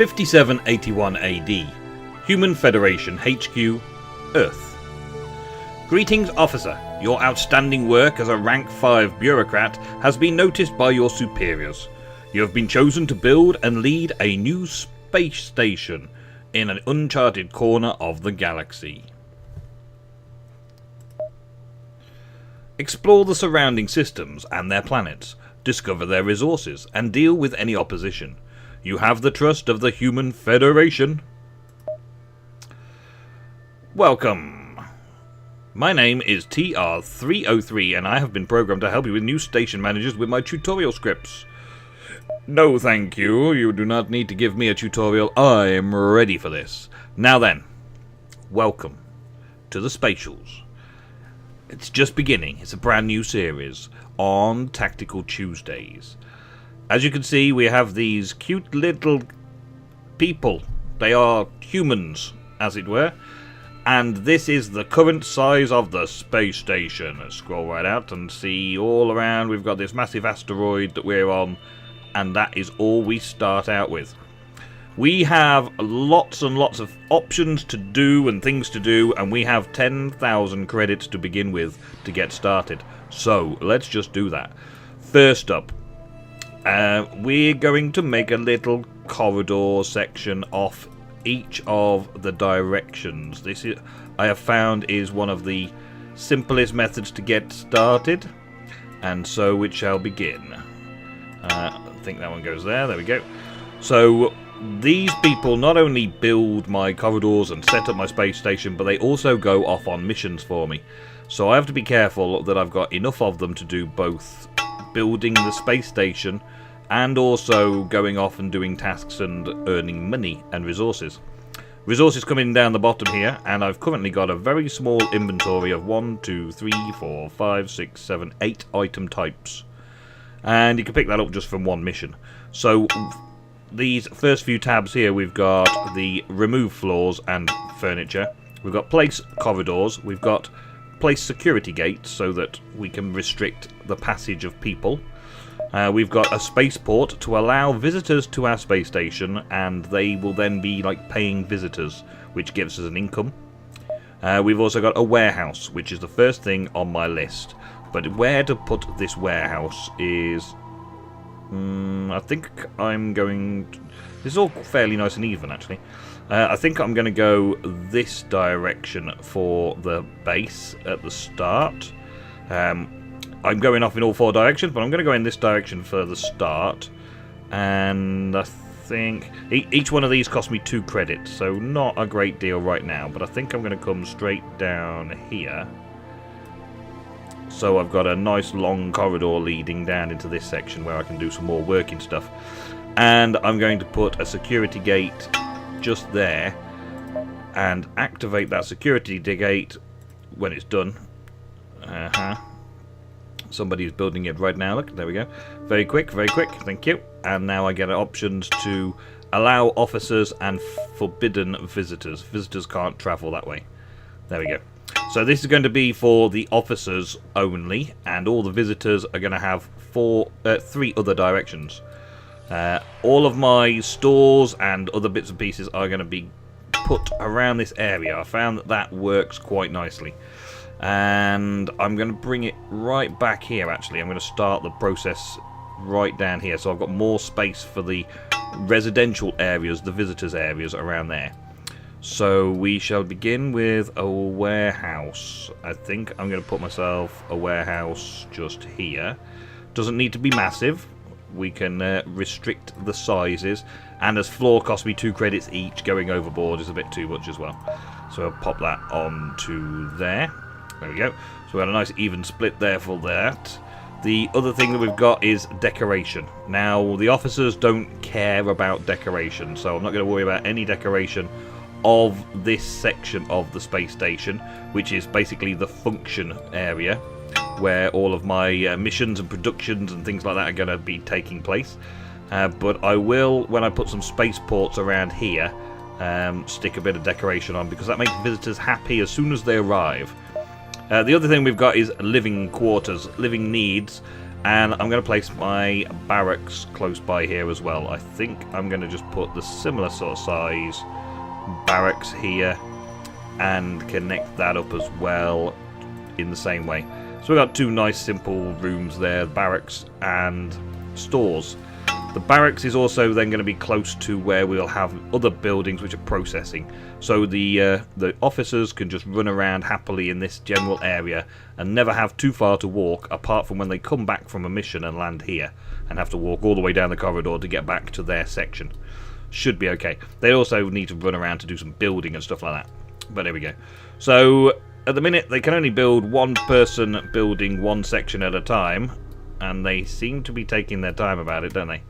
5781 AD, Human Federation HQ, Earth. Greetings, officer. Your outstanding work as a rank 5 bureaucrat has been noticed by your superiors. You have been chosen to build and lead a new space station in an uncharted corner of the galaxy. Explore the surrounding systems and their planets, discover their resources, and deal with any opposition. You have the trust of the Human Federation. Welcome. My name is TR303 and I have been programmed to help you with new station managers with my tutorial scripts. No thank you, you do not need to give me a tutorial, I am ready for this. Now then, welcome to the Spatials. It's just beginning, it's a brand new series on Tactical Tuesdays. As you can see, we have these cute little people. They are humans, as it were. And this is the current size of the space station. Let's scroll right out and see all around. We've got this massive asteroid that we're on. And that is all we start out with. We have lots and lots of options to do and things to do. And we have 10,000 credits to begin with to get started. So let's just do that. First up, we're going to make a little corridor section off each of the directions. This is, I have found, is one of the simplest methods to get started, and so it shall begin. I think that one goes there. There we go. So these people not only build my corridors and set up my space station, but they also go off on missions for me. So I have to be careful that I've got enough of them to do both building the space station and also going off and doing tasks and earning money and resources. Resources coming down the bottom here, and I've currently got a very small inventory of 1, 2, 3, 4, 5, 6, 7, 8 item types. And you can pick that up just from one mission. So these first few tabs here, we've got the remove floors and furniture. We've got place corridors. We've got place security gates so that we can restrict the passage of people. We've got a spaceport to allow visitors to our space station, and they will then be like paying visitors, which gives us an income. We've also got a warehouse, which is the first thing on my list. But where to put this warehouse is... I think I'm going... This is all fairly nice and even, actually. I think I'm going to go this direction for the base at the start. I'm going off in all 4 directions, but I'm going to go in this direction for the start. And I think each one of these cost me 2 credits, so not a great deal right now. But I think I'm going to come straight down here. So I've got a nice long corridor leading down into this section where I can do some more working stuff. And I'm going to put a security gate just there and activate that security gate when it's done. Somebody's building it right now. Look, there we go. Very quick, thank you. And now I get options to allow officers and forbidden visitors. Visitors can't travel that way. There we go. So this is going to be for the officers only, and all the visitors are going to have 3 other directions. All of my stores and other bits and pieces are going to be put around this area. I found that that works quite nicely. And I'm going to bring it right back here, actually. I'm going to start the process right down here. So I've got more space for the residential areas, the visitors areas around there. So we shall begin with a warehouse. I think I'm going to put myself a warehouse just here. Doesn't need to be massive. We can restrict the sizes. And as floor costs me 2 credits each, going overboard is a bit too much as well. So I'll pop that onto there. There we go. So we had a nice even split there for that. The other thing that we've got is decoration. Now, the officers don't care about decoration, so I'm not going to worry about any decoration of this section of the space station, which is basically the function area, where all of my missions and productions and things like that are going to be taking place. But I will, when I put some spaceports around here, stick a bit of decoration on, because that makes visitors happy as soon as they arrive. The other thing we've got is living quarters, living needs, And I'm going to place my barracks close by here as well. I think I'm going to just put the similar sort of size barracks here and connect that up as well in the same way. So we've got two nice simple rooms there, barracks and stores. The barracks is also then going to be close to where we'll have other buildings which are processing. So the officers can just run around happily in this general area and never have too far to walk, apart from when they come back from a mission and land here and have to walk all the way down the corridor to get back to their section. Should be okay. They also need to run around to do some building and stuff like that. But there we go. So at the minute they can only build one person building one section at a time, and they seem to be taking their time about it, don't they?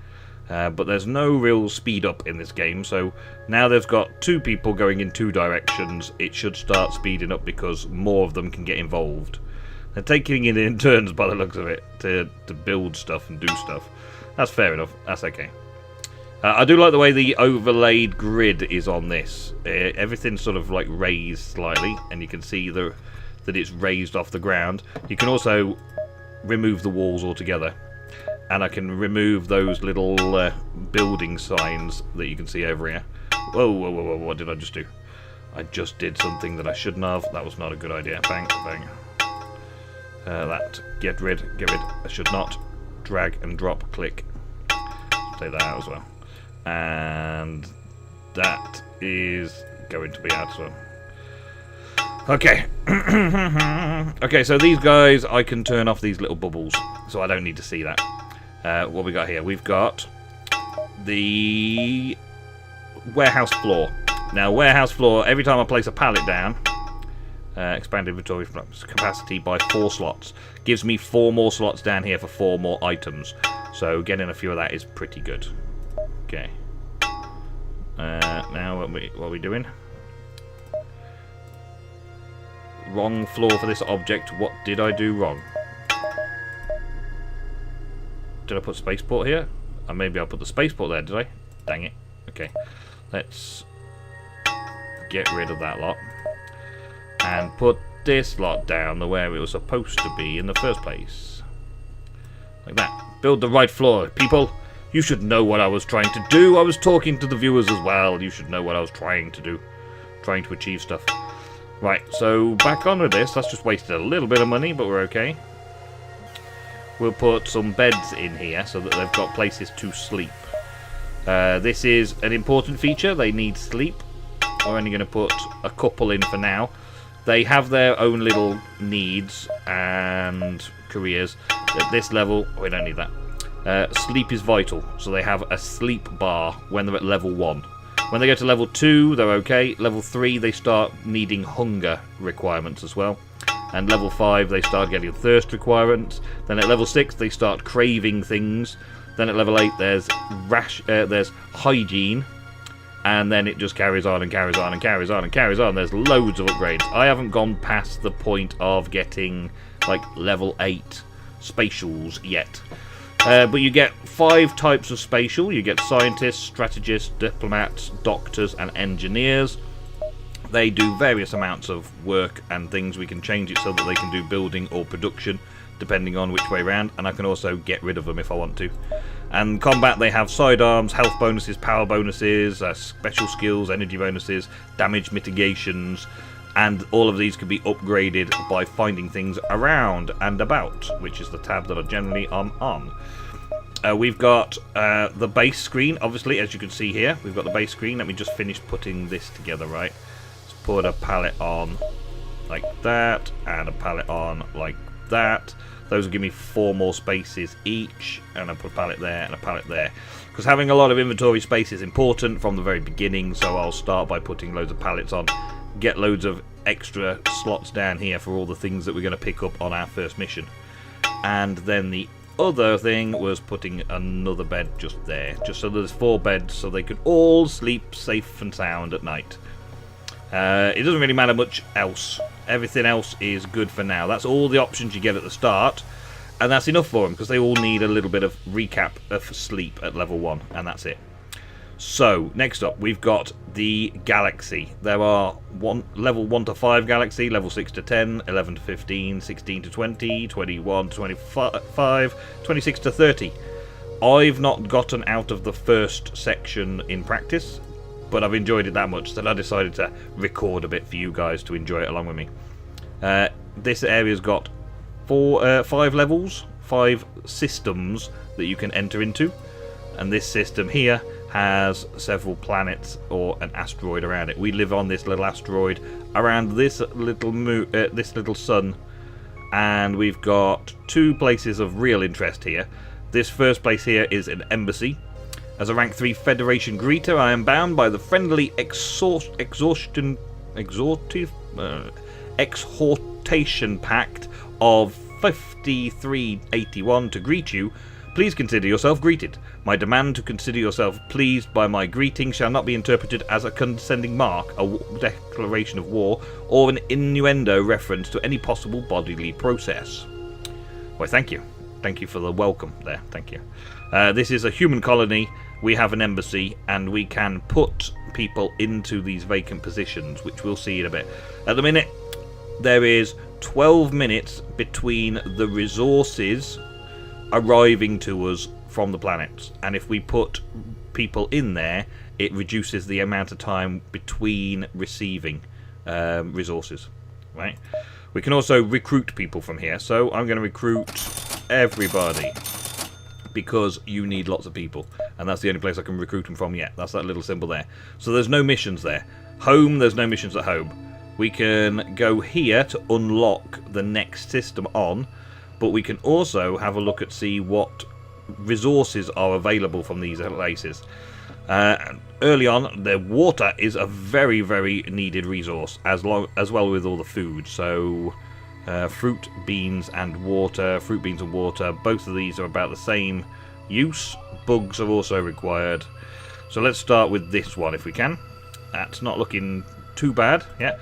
But there's no real speed up in this game, so now they've got two people going in two directions. It should start speeding up because more of them can get involved. They're taking it in turns by the looks of it to build stuff and do stuff. That's fair enough. That's okay. I do like the way the overlaid grid is on this. Everything's sort of like raised slightly, and you can see that it's raised off the ground. You can also remove the walls altogether. And I can remove those little building signs that you can see over here. Whoa, whoa, whoa, whoa, what did I just do? I just did something that I shouldn't have. That was not a good idea. Bang, bang. That. Get rid. I should not. Drag and drop. Click. Take that out as well. And that is going to be out as well. Okay. Okay, so these guys, I can turn off these little bubbles. So I don't need to see that. What we got here? We've got the warehouse floor. Now, warehouse floor, every time I place a pallet down, expand inventory capacity by 4 slots. Gives me 4 more slots down here for 4 more items. So getting a few of that is pretty good. Okay. Now, what are we doing? Wrong floor for this object. What did I do wrong? Did I put spaceport here? Or maybe I'll put the spaceport there, did I? Dang it. Okay. Let's get rid of that lot. And put this lot down the where it was supposed to be in the first place. Like that. Build the right floor, people. You should know what I was trying to do. I was talking to the viewers as well. You should know what I was trying to do. Trying to achieve stuff. Right, so back on with this. That's just wasted a little bit of money, but we're okay. We'll put some beds in here so that they've got places to sleep. This is an important feature. They need sleep. We're only going to put a couple in for now. They have their own little needs and careers. At this level, we don't need that. Sleep is vital, so they have a sleep bar when they're at level 1. When they go to level 2, they're okay. Level 3, they start needing hunger requirements as well. And level 5, they start getting thirst requirements. Then at level 6, they start craving things. Then at level 8, there's hygiene. And then it just carries on and carries on and carries on and carries on. There's loads of upgrades. I haven't gone past the point of getting, like, level 8 spatials yet. But you get 5 types of spatial. You get scientists, strategists, diplomats, doctors, and engineers. They do various amounts of work and things. We can change it so that they can do building or production, depending on which way around. And I can also get rid of them if I want to. And combat, they have sidearms, health bonuses, power bonuses, special skills, energy bonuses, damage mitigations. And all of these can be upgraded by finding things around and about, which is the tab that I generally am on. We've got the base screen, obviously, as you can see here. We've got the base screen. Let me just finish putting this together, right? Let's put a pallet on like that, and a pallet on like that. Those will give me 4 more spaces each, and I'll put a pallet there and a pallet there. Because having a lot of inventory space is important from the very beginning, so I'll start by putting loads of pallets on. Get loads of extra slots down here for all the things that we're going to pick up on our first mission. And then the other thing was putting another bed just there, just so there's 4 beds so they could all sleep safe and sound at night. It doesn't really matter much else. Everything else is good for now. That's all the options you get at the start, and that's enough for them because they all need a little bit of recap of sleep at level 1, and that's it. So, next up, we've got the galaxy. There are level 1 to 5 galaxy, level 6 to 10, 11 to 15, 16 to 20, 21 to 25, 26 to 30. I've not gotten out of the first section in practice, but I've enjoyed it that much that I decided to record a bit for you guys to enjoy it along with me. This area's got 5 levels, 5 systems that you can enter into, and this system here has several planets or an asteroid around it. We live on this little asteroid around this little sun, and we've got 2 places of real interest here. This first place here is an embassy. As a rank 3 Federation greeter, I am bound by the friendly exhortation pact of 5381 to greet you. Please consider yourself greeted. My demand to consider yourself pleased by my greeting shall not be interpreted as a condescending mark, a declaration of war, or an innuendo reference to any possible bodily process. Why, thank you. Thank you for the welcome there. Thank you. This is a human colony. We have an embassy, and we can put people into these vacant positions, which we'll see in a bit. At the minute, there is 12 minutes between the resources arriving to us from the planets, and if we put people in there, it reduces the amount of time between receiving resources. Right? We can also recruit people from here, so I'm going to recruit everybody because you need lots of people, and that's the only place I can recruit them from yet. That's that little symbol there. So there's no missions there. Home, there's no missions at home. We can go here to unlock the next system on, but we can also have a look at see what resources are available from these places. Early on, the water is a very, very needed resource, as well with all the food. So fruit, beans, and water. Fruit, beans, and water. Both of these are about the same use. Bugs are also required. So let's start with this one if we can. That's not looking too bad. Yeah,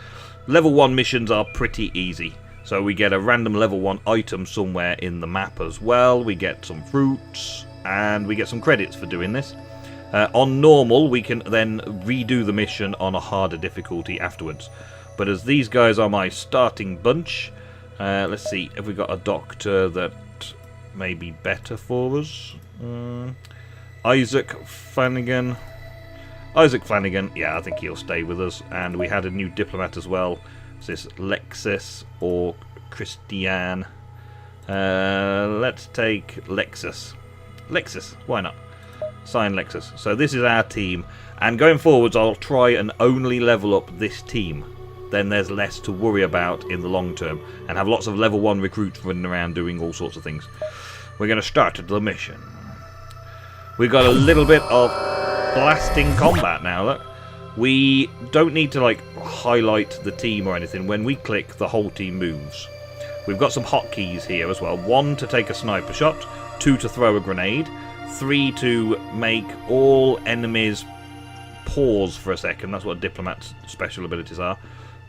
level 1 missions are pretty easy. So we get a random level 1 item somewhere in the map as well. We get some fruits, and we get some credits for doing this. On normal, we can then redo the mission on a harder difficulty afterwards. But as these guys are my starting bunch, let's see if we got a doctor that may be better for us. Isaac Flanagan, yeah, I think he'll stay with us. And we had a new diplomat as well. Is this Lexus or Christiane? Let's take Lexus. Lexus, why not? Sign Lexus. So this is our team, and going forwards I'll try and only level up this team. Then there's less to worry about in the long term, and have lots of level 1 recruits running around doing all sorts of things. We're going to start the mission. We've got a little bit of blasting combat now. Look, we don't need to like highlight the team or anything. When we click, the whole team moves. We've got some hotkeys here as well. 1 to take a sniper shot, 2 to throw a grenade, 3 to make all enemies pause for a second. That's what Diplomat's special abilities are.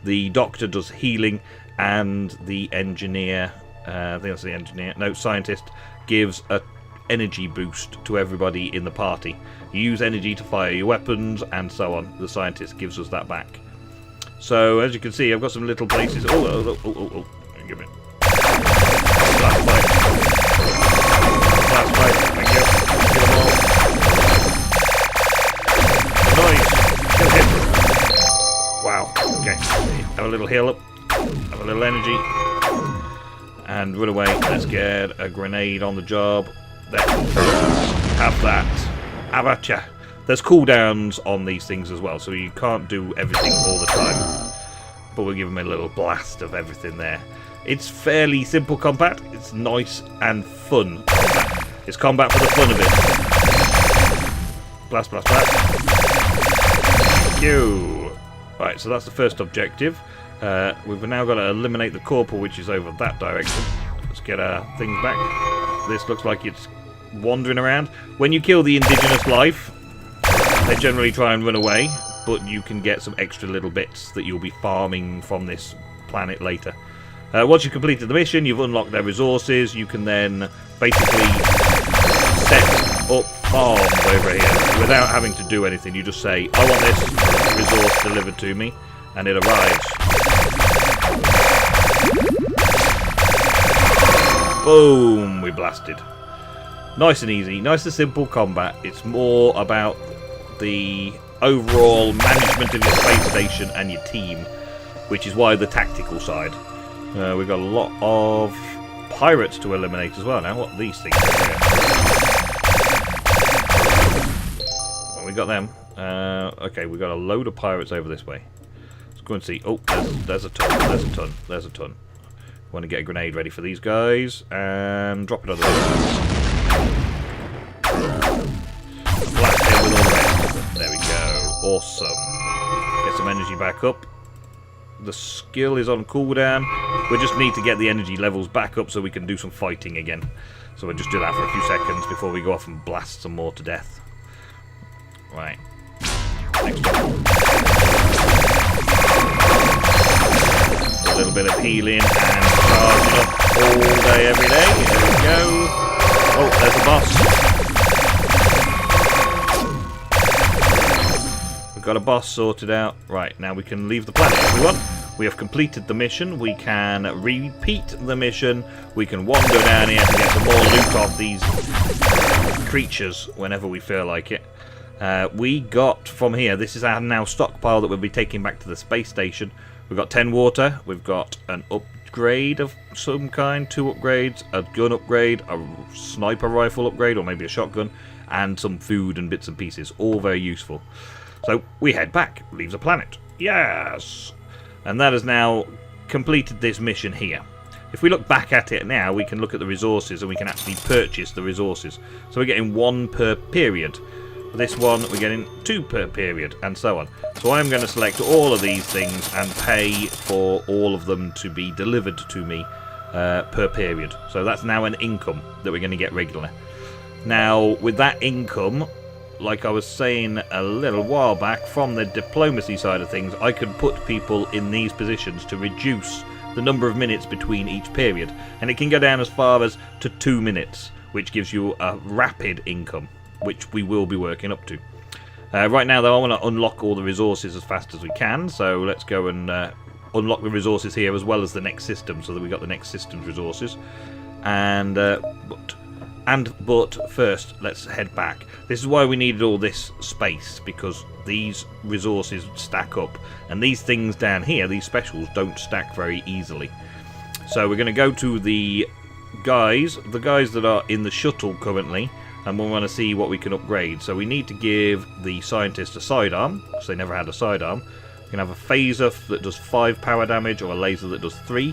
The doctor does healing, and the engineer, I think that's the engineer, no, scientist, gives a energy boost to everybody in the party. You use energy to fire your weapons, and so on. The scientist gives us that back. So, as you can see, I've got some little places. Oh. Give it. Blast fight. Blast fight. Thank you. Kill them all. Noise. Kill him. Wow. Okay. Have a little heal up. Have a little energy. And run away. Let's get a grenade on the job. There. Have that. Avacha. There's cooldowns on these things as well, so you can't do everything all the time. But we'll give them a little blast of everything there. It's fairly simple combat. It's nice and fun combat. It's combat for the fun of it. Blast, blast, blast. Thank you. Right, so that's the first objective. We've now got to eliminate the corporal, which is over that direction. Let's get our things back. This looks like it's wandering around. When you kill the indigenous life, they generally try and run away, but you can get some extra little bits that you'll be farming from this planet later. Once you've completed the mission, you've unlocked their resources. You can then basically set up farms over here without having to do anything. You just say, I want this resource delivered to me, and it arrives. Boom, we blasted. Nice and easy, nice and simple combat. It's more about the overall management of your space station and your team, which is why the tactical side. We've got a lot of pirates to eliminate as well now. What are these things over here? Well, we got them. Okay, we've got a load of pirates over this way. Let's go and see. Oh, there's a ton, there's a ton, there's a ton. Want to get a grenade ready for these guys and drop it on the blast it with all the rest. There we go. Awesome. Get some energy back up. The skill is on cooldown. We just need to get the energy levels back up so we can do some fighting again. So we'll just do that for a few seconds before we go off and blast some more to death. Right. Next one. A little bit of healing and charging up all day, every day. There we go. Oh, there's a boss. We've got a boss sorted out. Right, now we can leave the planet if we want. We have completed the mission. We can repeat the mission. We can wander down here to get some more loot off these creatures whenever we feel like it. We got from here, this is our now stockpile that we'll be taking back to the space station. We've got 10 water, we've got an upgrade of some kind, 2 upgrades, a gun upgrade, a sniper rifle upgrade, or maybe a shotgun, and some food and bits and pieces, all very useful. So we head back, leave the planet. Yes! And that has now completed this mission here. If we look back at it now, we can look at the resources and we can actually purchase the resources. So we're getting 1 per period. For this one, we're getting 2 per period, and so on. So I'm going to select all of these things and pay for all of them to be delivered to me per period. So that's now an income that we're going to get regularly. Now, with that income, like I was saying a little while back, from the diplomacy side of things, I could put people in these positions to reduce the number of minutes between each period. And it can go down as far as to 2 minutes, which gives you a rapid income, which we will be working up to. Right now, though, I want to unlock all the resources as fast as we can, so let's go and unlock the resources here as well as the next system, so that we got the next system's resources. But first, let's head back. This is why we needed all this space, because these resources stack up, and these things down here, these specials, don't stack very easily. So we're going to go to the guys that are in the shuttle currently, and we want to see what we can upgrade. So we need to give the scientist a sidearm, because they never had a sidearm. We can have a phaser that does 5 power damage, or a laser that does 3.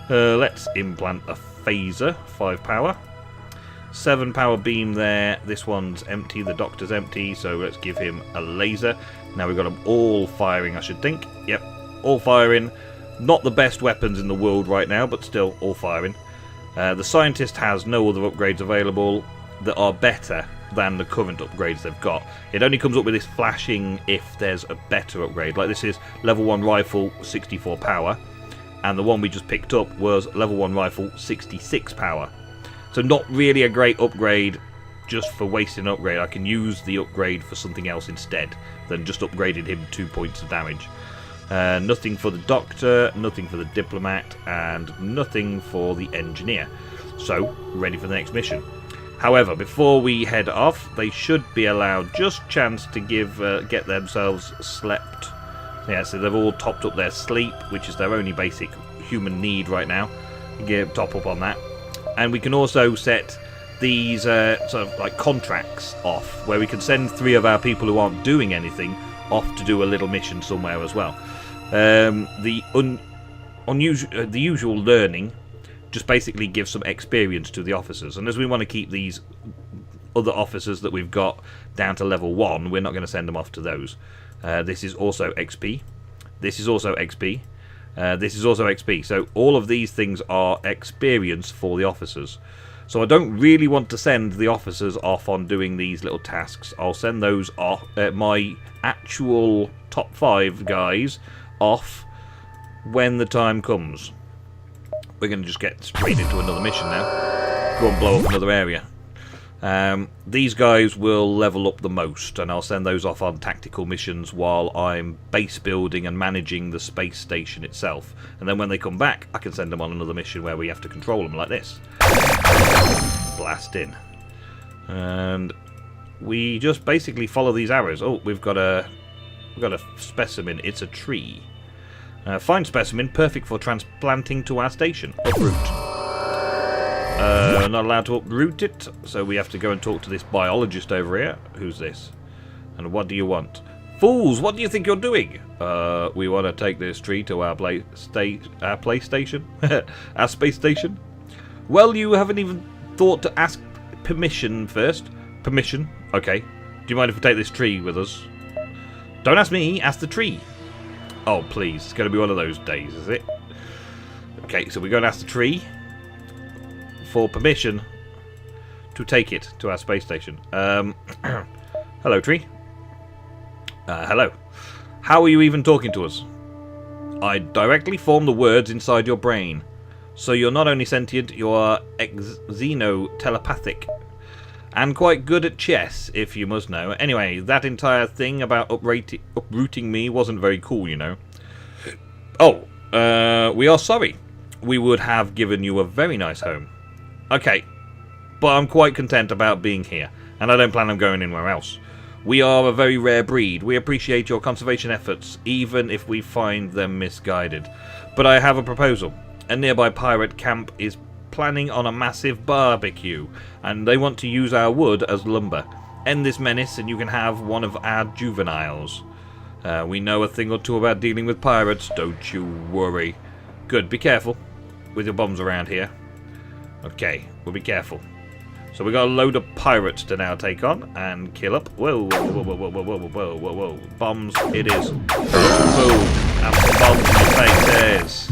Let's implant a phaser, 5 power. 7 power beam there. This one's empty, the doctor's empty, so let's give him a laser. Now we've got them all firing, I should think. Yep, all firing. Not the best weapons in the world right now, but still all firing. The scientist has no other upgrades available that are better than the current upgrades they've got. It only comes up with this flashing if there's a better upgrade. Like this is level 1 rifle, 64 power, and the one we just picked up was level 1 rifle, 66 power. So not really a great upgrade just for wasting an upgrade. I can use the upgrade for something else instead than just upgrading him 2 points of damage. Nothing for the doctor, nothing for the diplomat, and nothing for the engineer. So, ready for the next mission. However, before we head off, they should be allowed just chance to get themselves slept. Yeah, so they've all topped up their sleep, which is their only basic human need right now. Top up on that. And we can also set these sort of like contracts off, where we can send 3 of our people who aren't doing anything off to do a little mission somewhere as well. The usual learning just basically gives some experience to the officers, and as we want to keep these other officers that we've got down to level 1, we're not going to send them off to those. This is also XP. This is also XP. This is also XP. So all of these things are experience for the officers. So I don't really want to send the officers off on doing these little tasks. I'll send those off, my actual top 5 guys off when the time comes. We're going to just get straight into another mission now. Go and blow up another area. These guys will level up the most, and I'll send those off on tactical missions while I'm base building and managing the space station itself. And then when they come back, I can send them on another mission where we have to control them like this. Blast in. And we just basically follow these arrows. Oh, we've got a specimen. It's a tree. Fine specimen, perfect for transplanting to our station. Uproot. Not allowed to uproot it, so we have to go and talk to this biologist over here. Who's this? And what do you want? Fools, what do you think you're doing? We want to take this tree to our PlayStation? Our space station? Well, you haven't even thought to ask permission first. Permission? Okay. Do you mind if we take this tree with us? Don't ask me, ask the tree. Oh, please. It's going to be one of those days, is it? Okay, so we're going to ask the tree for permission to take it to our space station. Hello, tree. Hello. How are you even talking to us? I directly form the words inside your brain. So you're not only sentient, you are xeno-telepathic. And quite good at chess, if you must know. Anyway, that entire thing about uprooting me wasn't very cool, you know. Oh, we are sorry. We would have given you a very nice home. Okay, but I'm quite content about being here, and I don't plan on going anywhere else. We are a very rare breed. We appreciate your conservation efforts, even if we find them misguided. But I have a proposal. A nearby pirate camp is planning on a massive barbecue, and they want to use our wood as lumber. End this menace and you can have one of our juveniles. We know a thing or two about dealing with pirates, don't you worry. Good, be careful with your bombs around here. Okay, we'll be careful. So we got a load of pirates to now take on and kill up. Whoa, whoa, whoa, whoa, whoa, whoa, whoa, whoa, whoa, whoa. Bombs, it is. Boom. Have some bombs in your faces.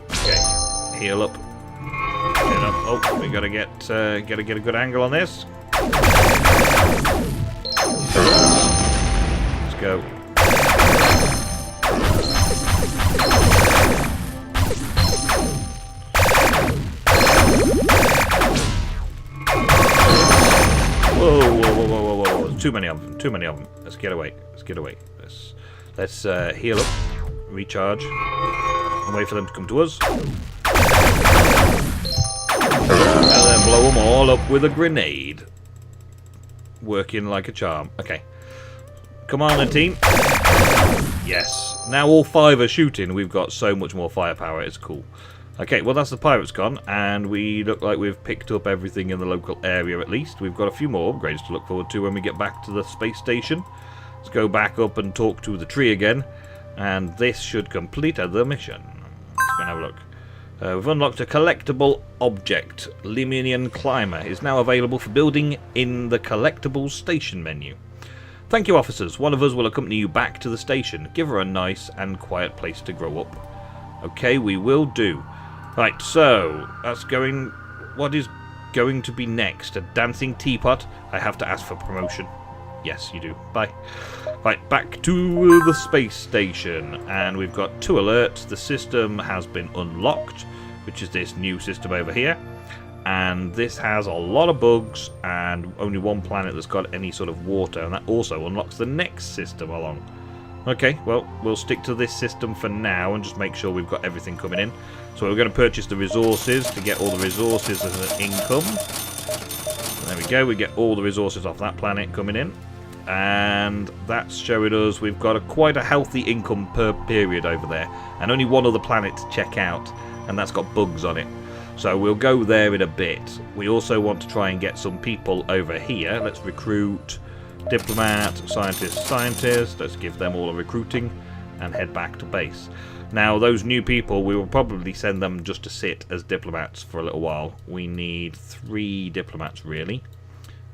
Okay, heal up. Get up. Oh, we gotta get a good angle on this. Let's go. Whoa, whoa, whoa, whoa, whoa, whoa. Too many of them. Too many of them. Let's get away. Let's get away. Let's heal up, recharge, and wait for them to come to us. And then blow them all up with a grenade. Working like a charm. Okay. Come on then, team. Yes. Now all 5 are shooting. We've got so much more firepower. It's cool. Okay, well that's the pirates gone, and we look like we've picked up everything in the local area at least. We've got a few more upgrades to look forward to when we get back to the space station. Let's go back up and talk to the tree again, and this should complete the mission. Let's go and have a look. We've unlocked a collectible object. Lemurian Climber is now available for building in the collectibles station menu. Thank you, officers. One of us will accompany you back to the station. Give her a nice and quiet place to grow up. Okay, we will do. Right, so that's going. What is going to be next? A dancing teapot? I have to ask for promotion. Yes, you do. Bye. Right, back to the space station, and we've got 2 alerts. The system has been unlocked, which is this new system over here, and this has a lot of bugs and only one planet that's got any sort of water, and that also unlocks the next system along. Okay, well, we'll stick to this system for now and just make sure we've got everything coming in. So we're going to purchase the resources to get all the resources as an income. There we go, we get all the resources off that planet coming in. And that's showing us we've got quite a healthy income per period over there. And only one other planet to check out, and that's got bugs on it. So we'll go there in a bit. We also want to try and get some people over here. Let's recruit diplomat, scientist. Let's give them all a recruiting and head back to base. Now, those new people, we will probably send them just to sit as diplomats for a little while. We need 3 diplomats, really.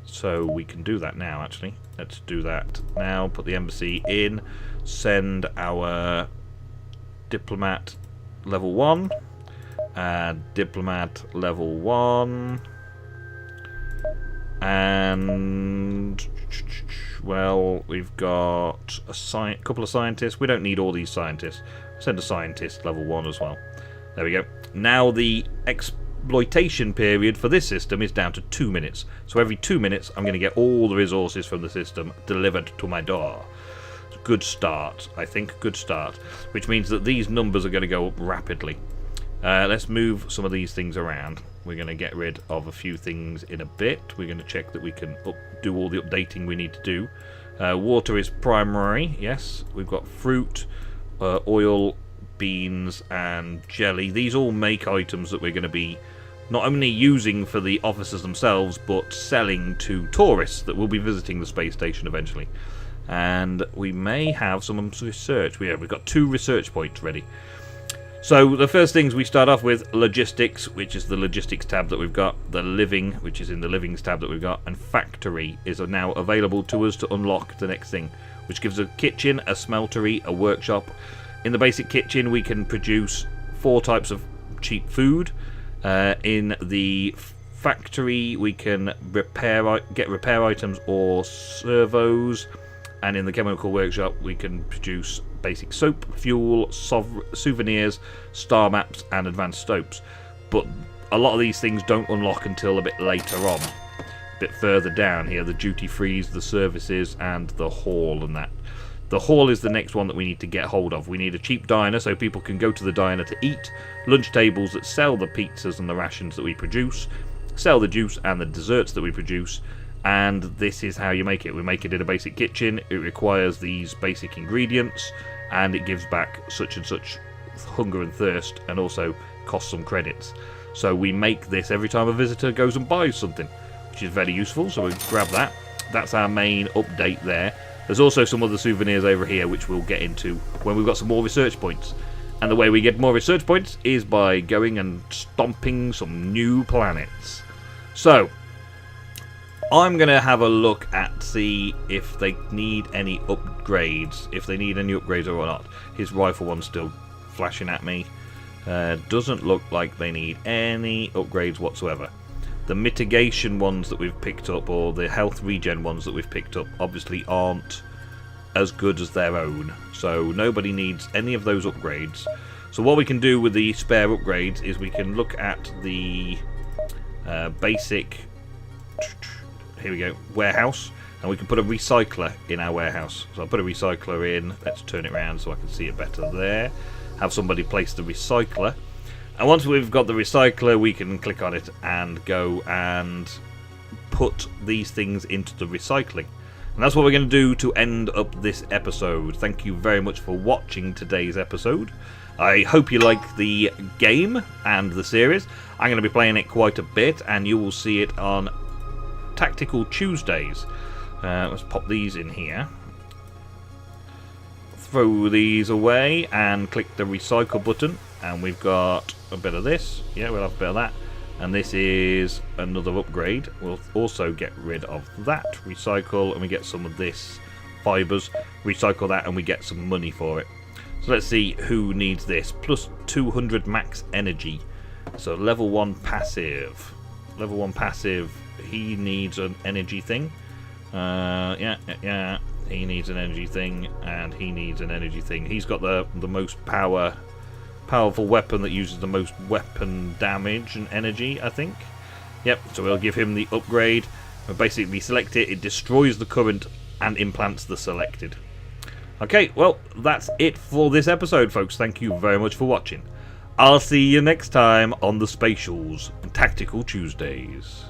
So we can do that now, actually. Let's do that now. Put the embassy in. Send our diplomat level 1. Diplomat level 1. And, well, we've got a couple of scientists. We don't need all these scientists. Send a scientist level 1 as well. There we go. Now the exploitation period for this system is down to 2 minutes. So every 2 minutes, I'm going to get all the resources from the system delivered to my door. Good start, I think. Good start. Which means that these numbers are going to go up rapidly. Let's move some of these things around. We're going to get rid of a few things in a bit. We're going to check that we can do all the updating we need to do. Water is primary, yes. We've got fruit, oil, beans, and jelly. These all make items that we're going to be not only using for the officers themselves, but selling to tourists that will be visiting the space station eventually. And we may have some research. We've got 2 research points ready. So the first things we start off with, logistics, which is the logistics tab that we've got, the living, which is in the livings tab that we've got, and factory is now available to us to unlock the next thing, which gives a kitchen, a smeltery, a workshop. In the basic kitchen we can produce 4 types of cheap food. In the factory we can get repair items or servos, and in the chemical workshop we can produce basic soap, fuel, souvenirs, star maps, and advanced soaps. But a lot of these things don't unlock until a bit later on. A bit further down here, the duty frees, the services, and the hall and that. The hall is the next one that we need to get hold of. We need a cheap diner so people can go to the diner to eat, lunch tables that sell the pizzas and the rations that we produce, sell the juice and the desserts that we produce, and this is how you make it. We make it in a basic kitchen. It requires these basic ingredients, and it gives back such and such hunger and thirst, and also costs some credits. So we make this every time a visitor goes and buys something, which is very useful, so we grab that. That's our main update there. There's also some other souvenirs over here which we'll get into when we've got some more research points. And the way we get more research points is by going and stomping some new planets. So I'm going to have a look at see if they need any upgrades. If they need any upgrades or not. His rifle one's still flashing at me. Doesn't look like they need any upgrades whatsoever. The mitigation ones that we've picked up, or the health regen ones that we've picked up, obviously aren't as good as their own. So nobody needs any of those upgrades. So what we can do with the spare upgrades is we can look at the basic... Here we go, warehouse, and we can put a recycler in our warehouse. So I'll put a recycler in. Let's turn it around so I can see it better there. Have somebody place the recycler. And once we've got the recycler, we can click on it and go and put these things into the recycling. And that's what we're going to do to end up this episode. Thank you very much for watching today's episode. I hope you like the game and the series. I'm going to be playing it quite a bit, and you will see it on Tactical Tuesdays. Let's pop these in here. Throw these away and click the recycle button, and we've got a bit of this. Yeah, we'll have a bit of that. And this is another upgrade. We'll also get rid of that. Recycle, and we get some of this fibers. Recycle that, and we get some money for it. So let's see who needs this. Plus 200 max energy. So level 1 passive. Level 1 passive. He needs an energy thing. Yeah. He needs an energy thing, and he needs an energy thing. He's got the most powerful weapon that uses the most weapon damage and energy, I think. Yep, so we'll give him the upgrade. We'll basically select it. It destroys the current and implants the selected. Okay, well, that's it for this episode, folks. Thank you very much for watching. I'll see you next time on the Spatials and Tactical Tuesdays.